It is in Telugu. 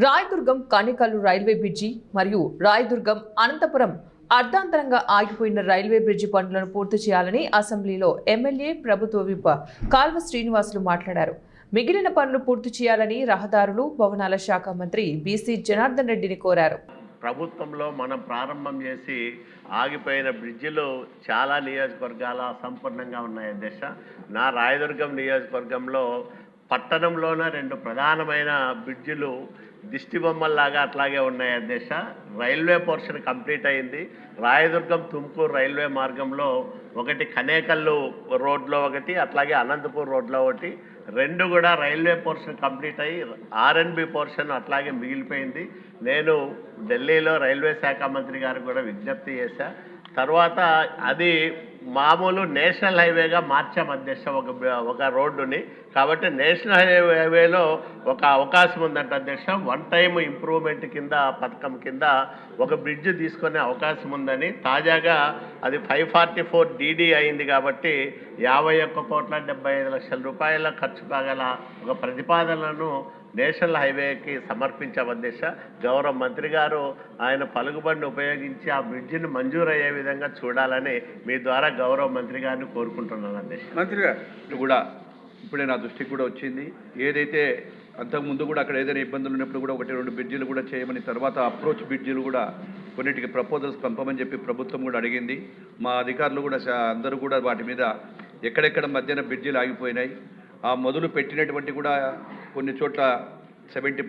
రాయదుర్గం కనికల్లు రైల్వే బ్రిడ్జి మరియు రాయదుర్గం అనంతపురం అర్ధాంతరంగా ఆగిపోయిన రైల్వే బ్రిడ్జి పనులను పూర్తి చేయాలని అసెంబ్లీలో ఎమ్మెల్యే ప్రభుత్వ విప్ కాల్వ శ్రీనివాసులు మాట్లాడారు. మిగిలిన పనులు పూర్తి చేయాలని రహదారులు భవనాల శాఖ మంత్రి బీసీ జనార్దన్ రెడ్డిని కోరారు. ప్రభుత్వంలో మనం ప్రారంభం చేసి ఆగిపోయిన బ్రిడ్జిలు చాలా నియోజకవర్గాల సంపూర్ణంగా ఉన్నాయి అధ్యక్ష. నా రాయదుర్గం నియోజకవర్గంలో పట్టణంలోనే 2 ప్రధానమైన బ్రిడ్జిలు దిష్టిబొమ్మల్లాగా అట్లాగే ఉన్నాయి అధ్యక్ష. రైల్వే పోర్షన్ కంప్లీట్ అయింది. రాయదుర్గం తుమ్కూరు రైల్వే మార్గంలో ఒకటి కనేకల్లు రోడ్లో ఒకటి, అట్లాగే అనంతపూర్ రోడ్లో ఒకటి, 2 కూడా రైల్వే పోర్షన్ కంప్లీట్ అయ్యి ఆర్ఎన్బి పోర్షన్ అట్లాగే మిగిలిపోయింది. నేను ఢిల్లీలో రైల్వే శాఖ మంత్రి గారికి కూడా విజ్ఞప్తి చేశా. తర్వాత అది మామూలు నేషనల్ హైవేగా మార్చాం అధ్యక్ష ఒక రోడ్డుని. కాబట్టి నేషనల్ హైవేలో ఒక అవకాశం ఉందంట అధ్యక్ష. 1 టైమ్ ఇంప్రూవ్మెంట్ కింద పథకం కింద ఒక బ్రిడ్జ్ తీసుకునే అవకాశం ఉందని, తాజాగా అది 544 DD అయింది కాబట్టి 51,75,00,000 రూపాయల ఖర్చు కాగల ఒక ప్రతిపాదనలను నేషనల్ హైవేకి సమర్పించాం అధ్యక్ష. గౌరవ మంత్రి గారు ఆయన పలుకుబడిని ఉపయోగించి ఆ బ్రిడ్జిని మంజూరయ్యే విధంగా చూడాలని మీ ద్వారా గౌరవ మంత్రి గారిని కోరుకుంటున్నాను అధ్యక్ష. మంత్రి గారు కూడా ఇప్పుడే నా దృష్టికి కూడా వచ్చింది. ఏదైతే అంతకుముందు కూడా అక్కడ ఏదైనా ఇబ్బందులు ఉన్నప్పుడు కూడా 1-2 బ్రిడ్జిలు కూడా చేయమని, తర్వాత అప్రోచ్ బ్రిడ్జిలు కూడా కొన్నిటికి ప్రపోజల్స్ పంపమని చెప్పి ప్రభుత్వం కూడా అడిగింది. మా అధికారులు కూడా అందరూ కూడా వాటి మీద ఎక్కడెక్కడ మధ్యన బ్రిడ్జిలు ఆగిపోయినాయి, ఆ మొదలు పెట్టినటువంటి కూడా కొన్ని చోట్ల 70%